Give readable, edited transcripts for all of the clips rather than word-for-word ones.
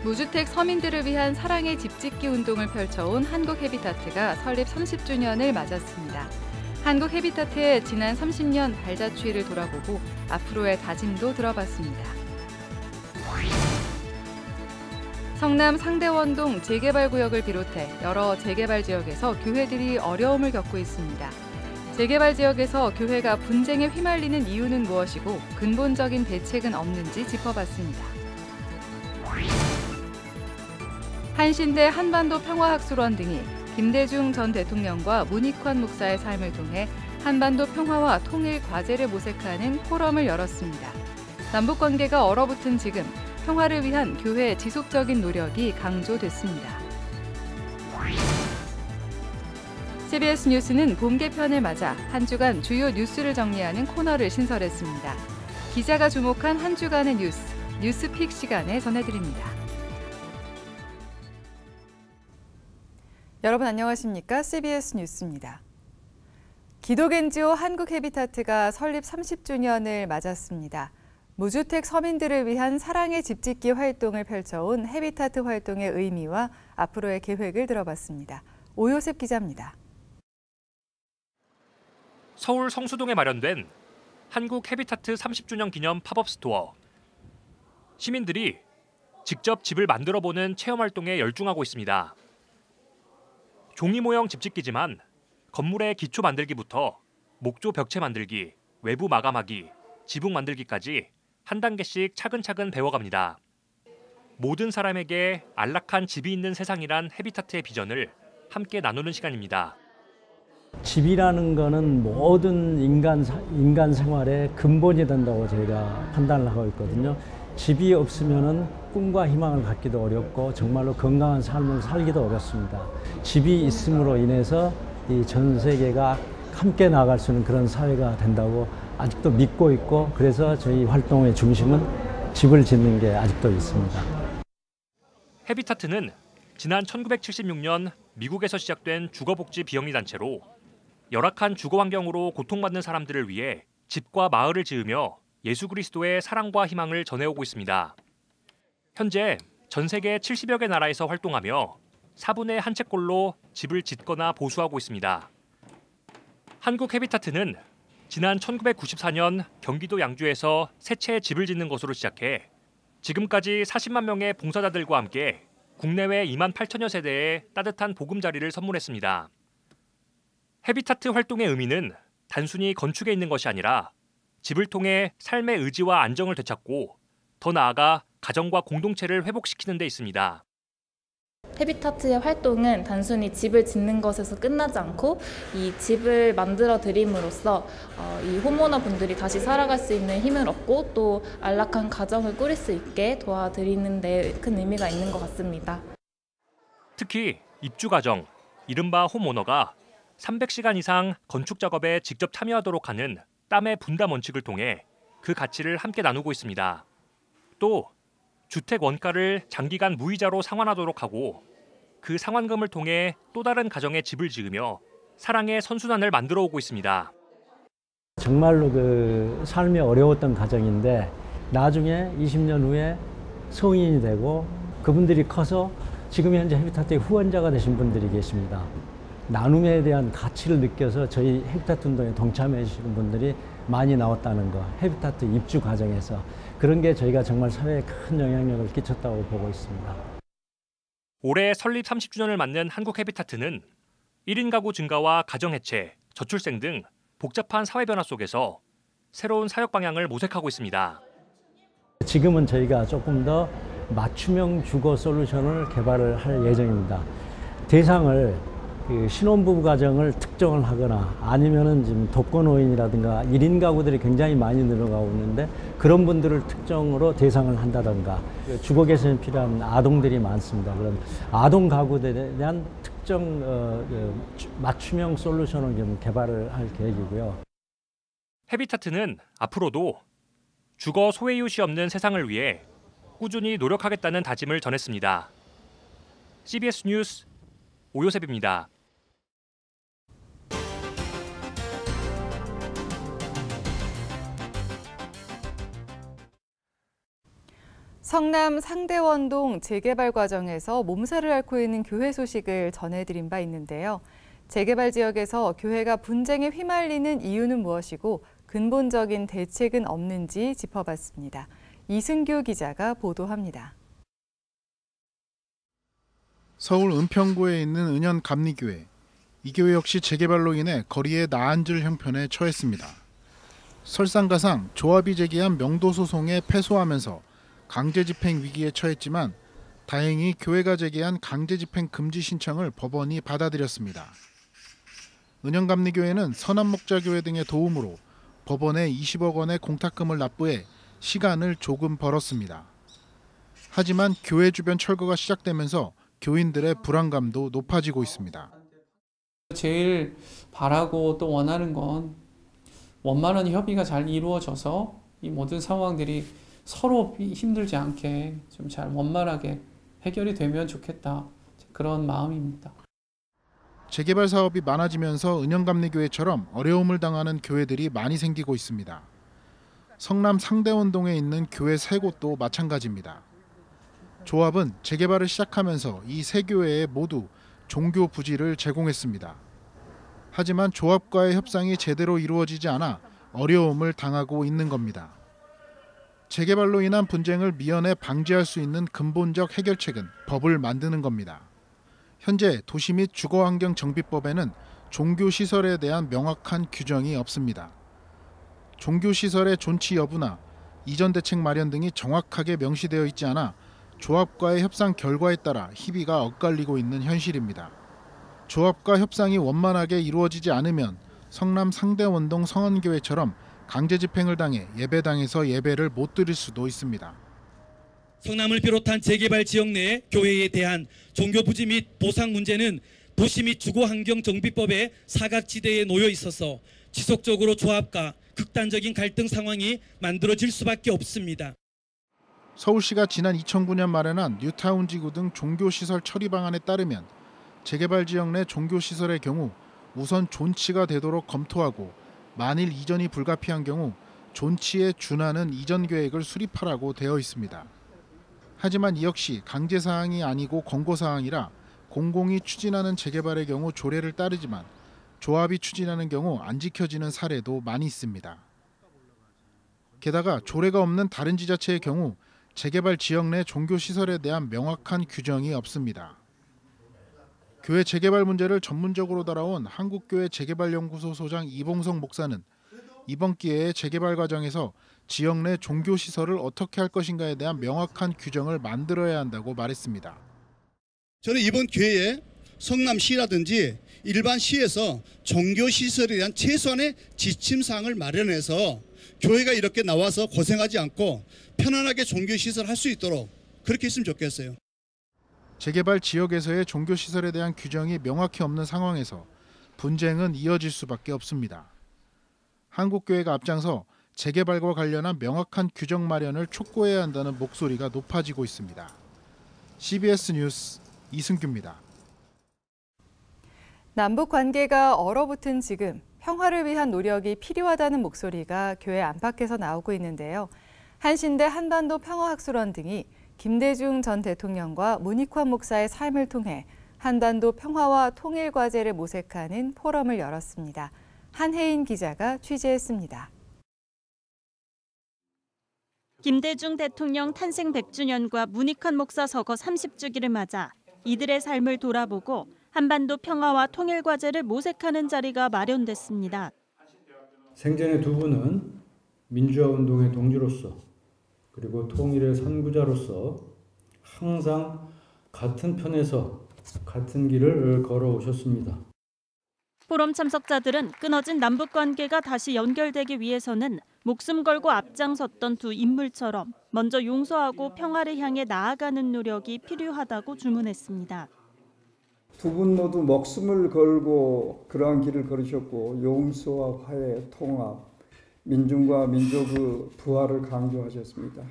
무주택 서민들을 위한 사랑의 집 짓기 운동을 펼쳐온 한국헤비타트가 설립 30주년을 맞았습니다. 한국헤비타트의 지난 30년 발자취를 돌아보고 앞으로의 다짐도 들어봤습니다. 성남 상대원동 재개발구역을 비롯해 여러 재개발 지역에서 교회들이 어려움을 겪고 있습니다. 재개발 지역에서 교회가 분쟁에 휘말리는 이유는 무엇이고 근본적인 대책은 없는지 짚어봤습니다. 한신대 한반도 평화학술원 등이 김대중 전 대통령과 문익환 목사의 삶을 통해 한반도 평화와 통일 과제를 모색하는 포럼을 열었습니다. 남북관계가 얼어붙은 지금 평화를 위한 교회의 지속적인 노력이 강조됐습니다. CBS 뉴스는 봄 개편을 맞아 한 주간 주요 뉴스를 정리하는 코너를 신설했습니다. 기자가 주목한 한 주간의 뉴스픽 시간에 전해드립니다. 여러분 안녕하십니까? CBS 뉴스입니다. 기독 NGO 한국헤비타트가 설립 30주년을 맞았습니다. 무주택 서민들을 위한 사랑의 집 짓기 활동을 펼쳐온 헤비타트 활동의 의미와 앞으로의 계획을 들어봤습니다. 오요셉 기자입니다. 서울 성수동에 마련된 한국헤비타트 30주년 기념 팝업 스토어. 시민들이 직접 집을 만들어보는 체험활동에 열중하고 있습니다. 종이 모형 집짓기지만 건물의 기초 만들기부터 목조 벽체 만들기, 외부 마감하기, 지붕 만들기까지 한 단계씩 차근차근 배워갑니다. 모든 사람에게 안락한 집이 있는 세상이란 헤비타트의 비전을 함께 나누는 시간입니다. 집이라는 거는 모든 인간 생활의 근본이 된다고 저희가 판단을 하고 있거든요. 집이 없으면은 꿈과 희망을 갖기도 어렵고 정말로 건강한 삶을 살기도 어렵습니다. 집이 있음으로 인해서 이 전 세계가 함께 나아갈 수 있는 그런 사회가 된다고 아직도 믿고 있고, 그래서 저희 활동의 중심은 집을 짓는 게 아직도 있습니다. 헤비타트는 지난 1976년 미국에서 시작된 주거복지 비영리 단체로 열악한 주거 환경으로 고통받는 사람들을 위해 집과 마을을 지으며 예수 그리스도의 사랑과 희망을 전해오고 있습니다. 현재 전 세계 70여 개 나라에서 활동하며 4분의 1 채꼴로 집을 짓거나 보수하고 있습니다. 한국 헤비타트는 지난 1994년 경기도 양주에서 새 채의 집을 짓는 것으로 시작해 지금까지 40만 명의 봉사자들과 함께 국내외 2만 8천여 세대에 따뜻한 보금자리를 선물했습니다. 헤비타트 활동의 의미는 단순히 건축에 있는 것이 아니라 집을 통해 삶의 의지와 안정을 되찾고 더 나아가 가정과 공동체를 회복시키는 데 있습니다. 헤비타트의 활동은 단순히 집을 짓는 것에서 끝나지 않고 이 집을 만들어 드림으로써 이 호모너 분들이 다시 살아갈 수 있는 힘을 얻고 또 안락한 가정을 꾸릴 수 있게 도와드리는 데 큰 의미가 있는 것 같습니다. 특히 입주 가정, 이른바 홈오너가 300시간 이상 건축 작업에 직접 참여하도록 하는 땀의 분담 원칙을 통해 그 가치를 함께 나누고 있습니다. 또 주택 원가를 장기간 무이자로 상환하도록 하고 그 상환금을 통해 또 다른 가정에 집을 지으며 사랑의 선순환을 만들어 오고 있습니다. 정말로 그 삶이 어려웠던 가정인데 나중에 20년 후에 성인이 되고 그분들이 커서 지금 현재 헤비타트의 후원자가 되신 분들이 계십니다. 나눔에 대한 가치를 느껴서 저희 헤비타트 운동에 동참해 주시는 분들이 많이 나왔다는 거, 헤비타트 입주 과정에서 그런 게 저희가 정말 사회에 큰 영향력을 끼쳤다고 보고 있습니다. 올해 설립 30주년을 맞는 한국 헤비타트는 1인 가구 증가와 가정 해체, 저출생 등 복잡한 사회 변화 속에서 새로운 사역 방향을 모색하고 있습니다. 지금은 저희가 조금 더 맞춤형 주거 솔루션을 개발을 할 예정입니다. 대상을 신혼부부 가정을 특정을 하거나 아니면은 지금 독거노인이라든가 1인 가구들이 굉장히 많이 늘어가고 있는데 그런 분들을 특정으로 대상을 한다든가 주거 개선이 필요한 아동들이 많습니다. 그런 아동 가구들에 대한 특정 맞춤형 솔루션을 좀 개발을 할 계획이고요. 헤비타트는 앞으로도 주거 소외이웃이 없는 세상을 위해 꾸준히 노력하겠다는 다짐을 전했습니다. CBS 뉴스 오요셉입니다. 성남 상대원동 재개발 과정에서 몸살을 앓고 있는 교회 소식을 전해드린 바 있는데요. 재개발 지역에서 교회가 분쟁에 휘말리는 이유는 무엇이고 근본적인 대책은 없는지 짚어봤습니다. 이승규 기자가 보도합니다. 서울 은평구에 있는 은현감리교회. 이 교회 역시 재개발로 인해 거리에 나앉을 형편에 처했습니다. 설상가상 조합이 제기한 명도 소송에 패소하면서 강제집행 위기에 처했지만 다행히 교회가 제기한 강제집행 금지 신청을 법원이 받아들였습니다. 은현감리교회는 선한목자교회 등의 도움으로 법원에 20억 원의 공탁금을 납부해 시간을 조금 벌었습니다. 하지만 교회 주변 철거가 시작되면서 교인들의 불안감도 높아지고 있습니다. 제일 바라고 또 원하는 건 원만한 협의가 잘 이루어져서 이 모든 상황들이 서로 힘들지 않게 좀 잘 원만하게 해결이 되면 좋겠다. 그런 마음입니다. 재개발 사업이 많아지면서 은현감리교회처럼 어려움을 당하는 교회들이 많이 생기고 있습니다. 성남 상대원동에 있는 교회 3곳도 마찬가지입니다. 조합은 재개발을 시작하면서 이 3교회에 모두 종교 부지를 제공했습니다. 하지만 조합과의 협상이 제대로 이루어지지 않아 어려움을 당하고 있는 겁니다. 재개발로 인한 분쟁을 미연에 방지할 수 있는 근본적 해결책은 법을 만드는 겁니다. 현재 도시 및 주거환경정비법에는 종교시설에 대한 명확한 규정이 없습니다. 종교시설의 존치 여부나 이전 대책 마련 등이 정확하게 명시되어 있지 않아 조합과의 협상 결과에 따라 희비가 엇갈리고 있는 현실입니다. 조합과 협상이 원만하게 이루어지지 않으면 성남 상대원동 성원교회처럼 강제 집행을 당해 예배당에서 예배를 못 드릴 수도 있습니다. 성남을 비롯한 재개발 지역 내 교회에 대한 종교 부지 및 보상 문제는 도시 및 주거환경정비법의 사각지대에 놓여 있어서 지속적으로 조합과 극단적인 갈등 상황이 만들어질 수밖에 없습니다. 서울시가 지난 2009년 마련한 뉴타운 지구 등 종교시설 처리 방안에 따르면 재개발 지역 내 종교시설의 경우 우선 존치가 되도록 검토하고 만일 이전이 불가피한 경우 존치에 준하는 이전 계획을 수립하라고 되어 있습니다. 하지만 이 역시 강제사항이 아니고 권고사항이라 공공이 추진하는 재개발의 경우 조례를 따르지만 조합이 추진하는 경우 안 지켜지는 사례도 많이 있습니다. 게다가 조례가 없는 다른 지자체의 경우 재개발 지역 내 종교시설에 대한 명확한 규정이 없습니다. 교회 재개발 문제를 전문적으로 다뤄온 한국교회 재개발연구소 소장 이봉성 목사는 이번 기회에 재개발 과정에서 지역 내 종교시설을 어떻게 할 것인가에 대한 명확한 규정을 만들어야 한다고 말했습니다. 저는 이번 기회에 성남시라든지 일반 시에서 종교시설에 대한 최소한의 지침사항을 마련해서 교회가 이렇게 나와서 고생하지 않고 편안하게 종교시설 할 수 있도록 그렇게 했으면 좋겠어요. 재개발 지역에서의 종교시설에 대한 규정이 명확히 없는 상황에서 분쟁은 이어질 수밖에 없습니다. 한국교회가 앞장서 재개발과 관련한 명확한 규정 마련을 촉구해야 한다는 목소리가 높아지고 있습니다. CBS 뉴스 이승규입니다. 남북 관계가 얼어붙은 지금 평화를 위한 노력이 필요하다는 목소리가 교회 안팎에서 나오고 있는데요. 한신대 한반도 평화학술원 등이 김대중 전 대통령과 문익환 목사의 삶을 통해 한반도 평화와 통일 과제를 모색하는 포럼을 열었습니다. 한혜인 기자가 취재했습니다. 김대중 대통령 탄생 100주년과 문익환 목사 서거 30주기를 맞아 이들의 삶을 돌아보고 한반도 평화와 통일 과제를 모색하는 자리가 마련됐습니다. 생전의 두 분은 민주화 운동의 동지로서 그리고 통일의 선구자로서 항상 같은 편에서 같은 길을 걸어오셨습니다. 포럼 참석자들은 끊어진 남북 관계가 다시 연결되기 위해서는 목숨 걸고 앞장섰던 두 인물처럼 먼저 용서하고 평화를 향해 나아가는 노력이 필요하다고 주문했습니다. 두 분 모두 목숨을 걸고 그러한 길을 걸으셨고 용서와 화해, 통합, 민중과 민족의 부활을 강조하셨습니다.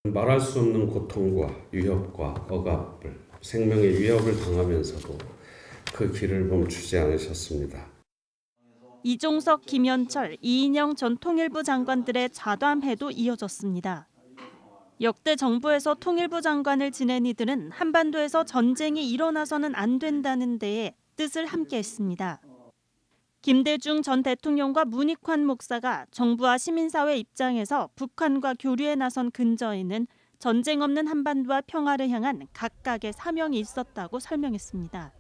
말할 수 없는 고통과 위협과 억압을, 생명의 위협을 당하면서도 그 길을 멈추지 않으셨습니다. 이종석, 김현철, 이인영 전 통일부 장관들의 좌담회도 이어졌습니다. 역대 정부에서 통일부 장관을 지낸 이들은 한반도에서 전쟁이 일어나서는 안 된다는 데에 뜻을 함께했습니다. 김대중 전 대통령과 문익환 목사가 정부와 시민사회 입장에서 북한과 교류에 나선 근저에는 전쟁 없는 한반도와 평화를 향한 각각의 사명이 있었다고 설명했습니다.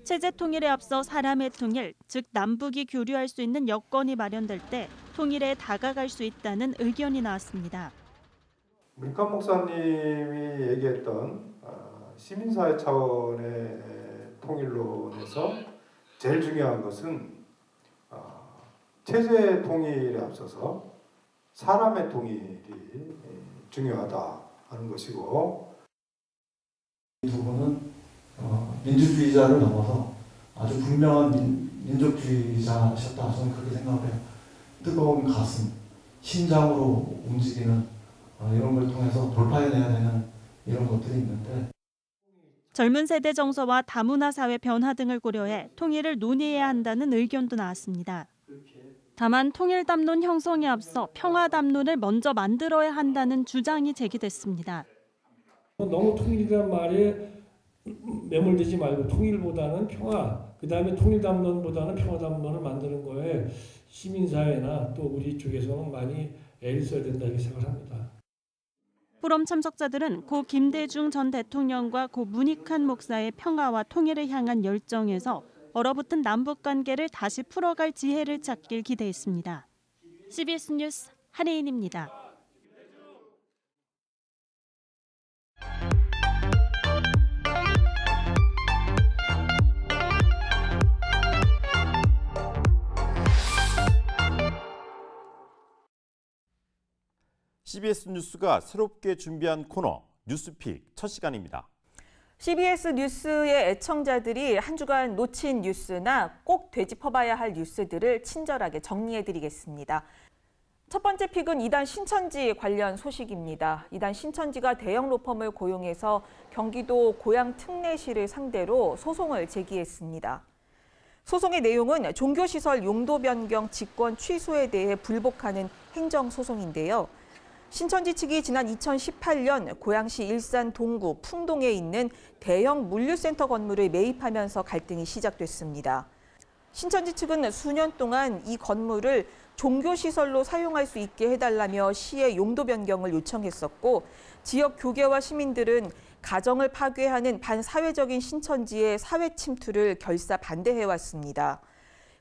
체제 통일에 앞서 사람의 통일, 즉 남북이 교류할 수 있는 여건이 마련될 때 통일에 다가갈 수 있다는 의견이 나왔습니다. 문익환 목사님이 얘기했던 시민사회 차원의 통일론에서 제일 중요한 것은 체제 통일에 앞서서 사람의 통일이 중요하다 하는 것이고, 두 분은 민주주의자를 넘어서 아주 분명한 민족주의자셨다. 저는 그렇게 생각을 해요. 뜨거운 가슴, 심장으로 움직이는 이런 걸 통해서 돌파해내야 되는 이런 것들이 있는데, 젊은 세대 정서와 다문화 사회 변화 등을 고려해 통일을 논의해야 한다는 의견도 나왔습니다. 다만 통일 담론 형성에 앞서 평화 담론을 먼저 만들어야 한다는 주장이 제기됐습니다. 너무 통일이란 말에 매몰되지 말고 통일보다는 평화, 그다음에 통일 담론보다는 평화 담론을 만드는 거에 시민사회나 또 우리 쪽에서는 많이 애를 써야 된다 이렇게 생각합니다. 포럼 참석자들은 고 김대중 전 대통령과 고 문익환 목사의 평화와 통일을 향한 열정에서 얼어붙은 남북관계를 다시 풀어갈 지혜를 찾길 기대했습니다. CBS 뉴스 한혜인입니다. CBS 뉴스가 새롭게 준비한 코너 뉴스픽 첫 시간입니다. CBS 뉴스의 애청자들이 한 주간 놓친 뉴스나 꼭 되짚어봐야 할 뉴스들을 친절하게 정리해드리겠습니다. 첫 번째 픽은 이단 신천지 관련 소식입니다. 이단 신천지가 대형 로펌을 고용해서 경기도 고양 특례시를 상대로 소송을 제기했습니다. 소송의 내용은 종교시설 용도 변경 직권 취소에 대해 불복하는 행정소송인데요. 신천지 측이 지난 2018년 고양시 일산 동구 풍동에 있는 대형 물류센터 건물을 매입하면서 갈등이 시작됐습니다. 신천지 측은 수년 동안 이 건물을 종교시설로 사용할 수 있게 해달라며 시의 용도 변경을 요청했었고, 지역 교계와 시민들은 가정을 파괴하는 반사회적인 신천지의 사회 침투를 결사 반대해왔습니다.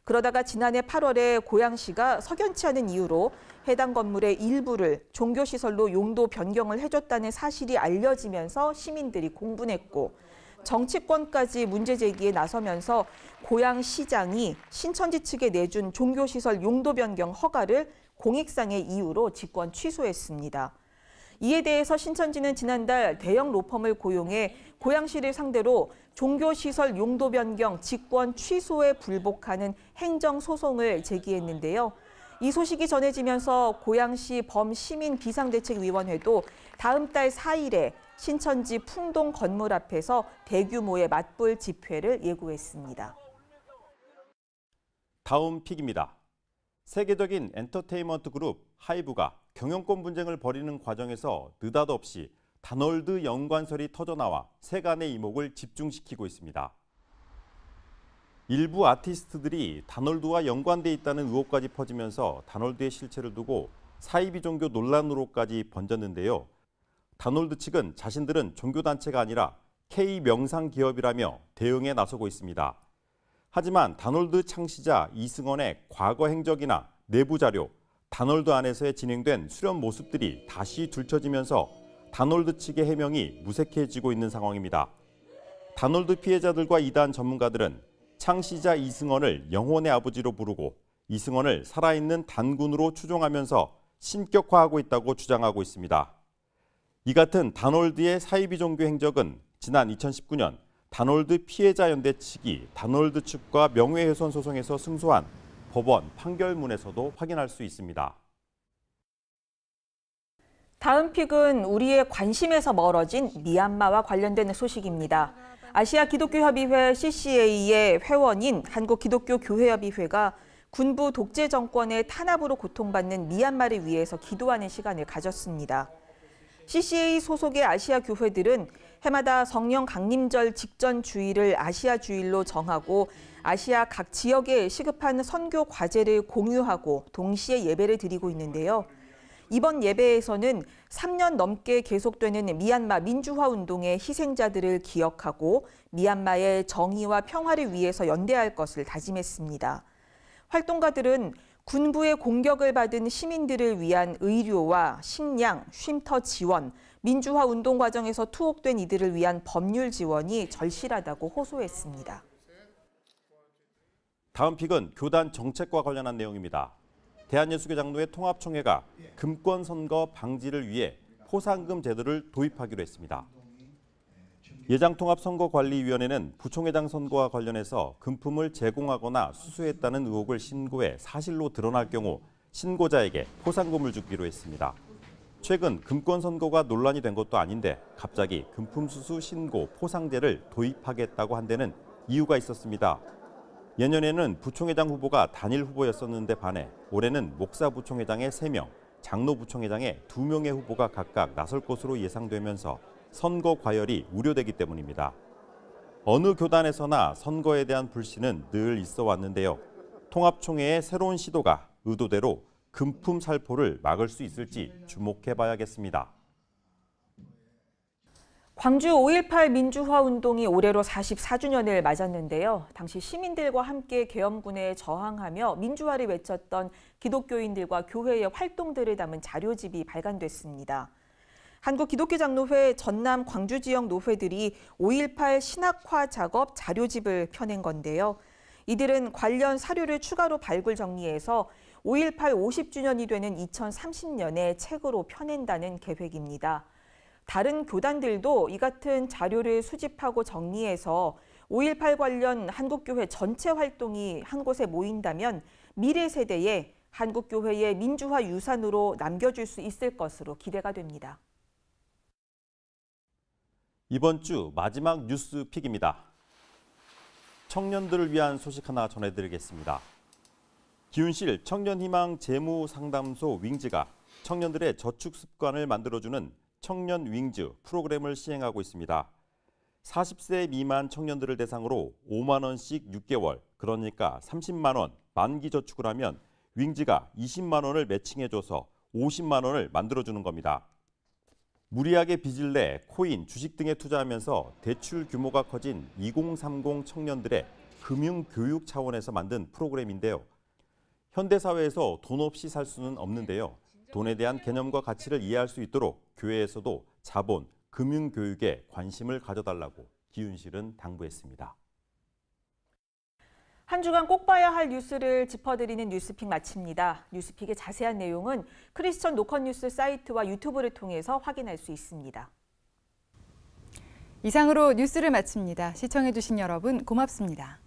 그러다가 지난해 8월에 고양시가 석연치 않은 이유로 해당 건물의 일부를 종교시설로 용도 변경을 해줬다는 사실이 알려지면서 시민들이 공분했고, 정치권까지 문제 제기에 나서면서 고양시장이 신천지 측에 내준 종교시설 용도 변경 허가를 공익상의 이유로 직권 취소했습니다. 이에 대해서 신천지는 지난달 대형 로펌을 고용해 고양시를 상대로 종교시설 용도 변경 직권 취소에 불복하는 행정소송을 제기했는데요. 이 소식이 전해지면서 고양시 범시민비상대책위원회도 다음 달 4일에 신천지 풍동 건물 앞에서 대규모의 맞불 집회를 예고했습니다. 다음 픽입니다. 세계적인 엔터테인먼트 그룹 하이브가 경영권 분쟁을 벌이는 과정에서 느닷없이 다널드 연관설이 터져나와 세간의 이목을 집중시키고 있습니다. 일부 아티스트들이 다널드와 연관돼 있다는 의혹까지 퍼지면서 다널드의 실체를 두고 사이비 종교 논란으로까지 번졌는데요. 다널드 측은 자신들은 종교단체가 아니라 K-명상 기업이라며 대응에 나서고 있습니다. 하지만 다널드 창시자 이승헌의 과거 행적이나 내부 자료, 다널드 안에서의 진행된 수련 모습들이 다시 들춰지면서 다널드 측의 해명이 무색해지고 있는 상황입니다. 다널드 피해자들과 이단 전문가들은 창시자 이승헌을 영혼의 아버지로 부르고 이승헌을 살아있는 단군으로 추종하면서 신격화하고 있다고 주장하고 있습니다. 이 같은 다널드의 사이비 종교 행적은 지난 2019년 다널드 피해자 연대 측이 다널드 측과 명예훼손 소송에서 승소한 법원 판결문에서도 확인할 수 있습니다. 다음 픽은 우리의 관심에서 멀어진 미얀마와 관련된 소식입니다. 아시아 기독교협의회 CCA의 회원인 한국기독교교회협의회가 군부 독재 정권의 탄압으로 고통받는 미얀마를 위해서 기도하는 시간을 가졌습니다. CCA 소속의 아시아 교회들은 해마다 성령 강림절 직전 주일을 아시아 주일로 정하고 아시아 각 지역에 시급한 선교 과제를 공유하고 동시에 예배를 드리고 있는데요. 이번 예배에서는 3년 넘게 계속되는 미얀마 민주화 운동의 희생자들을 기억하고 미얀마의 정의와 평화를 위해서 연대할 것을 다짐했습니다. 활동가들은 군부의 공격을 받은 시민들을 위한 의료와 식량, 쉼터 지원, 민주화 운동 과정에서 투옥된 이들을 위한 법률 지원이 절실하다고 호소했습니다. 다음 픽은 교단 정책과 관련한 내용입니다. 대한예수교장로회 통합총회가 금권 선거 방지를 위해 포상금 제도를 도입하기로 했습니다. 예장통합선거관리위원회는 부총회장 선거와 관련해서 금품을 제공하거나 수수했다는 의혹을 신고해 사실로 드러날 경우 신고자에게 포상금을 주기로 했습니다. 최근 금권 선거가 논란이 된 것도 아닌데 갑자기 금품 수수 신고 포상제를 도입하겠다고 한 데는 이유가 있었습니다. 예년에는 부총회장 후보가 단일 후보였었는데 반해 올해는 목사 부총회장의 3명, 장로 부총회장의 2명의 후보가 각각 나설 것으로 예상되면서 선거 과열이 우려되기 때문입니다. 어느 교단에서나 선거에 대한 불신은 늘 있어 왔는데요. 통합총회의 새로운 시도가 의도대로 금품 살포를 막을 수 있을지 주목해 봐야겠습니다. 광주 5.18 민주화 운동이 올해로 44주년을 맞았는데요. 당시 시민들과 함께 계엄군에 저항하며 민주화를 외쳤던 기독교인들과 교회의 활동들을 담은 자료집이 발간됐습니다. 한국기독교장로회 전남 광주 지역 노회들이 5.18 신학화 작업 자료집을 펴낸 건데요. 이들은 관련 사료를 추가로 발굴 정리해서 5.18 50주년이 되는 2030년에 책으로 펴낸다는 계획입니다. 다른 교단들도 이 같은 자료를 수집하고 정리해서 5.18 관련 한국교회 전체 활동이 한 곳에 모인다면 미래 세대에 한국교회의 민주화 유산으로 남겨줄 수 있을 것으로 기대가 됩니다. 이번 주 마지막 뉴스 픽입니다. 청년들을 위한 소식 하나 전해드리겠습니다. 기훈실 청년희망 재무상담소 윙즈가 청년들의 저축 습관을 만들어주는 청년 윙즈 프로그램을 시행하고 있습니다. 40세 미만 청년들을 대상으로 5만 원씩 6개월, 그러니까 30만 원 만기 저축을 하면 윙즈가 20만 원을 매칭해줘서 50만 원을 만들어주는 겁니다. 무리하게 빚을 내 코인, 주식 등에 투자하면서 대출 규모가 커진 2030 청년들의 금융교육 차원에서 만든 프로그램인데요. 현대사회에서 돈 없이 살 수는 없는데요. 돈에 대한 개념과 가치를 이해할 수 있도록 교회에서도 자본, 금융교육에 관심을 가져달라고 기훈실은 당부했습니다. 한 주간 꼭 봐야 할 뉴스를 짚어드리는 뉴스픽 마칩니다. 뉴스픽의 자세한 내용은 크리스천 노컷뉴스 사이트와 유튜브를 통해서 확인할 수 있습니다. 이상으로 뉴스를 마칩니다. 시청해주신 여러분 고맙습니다.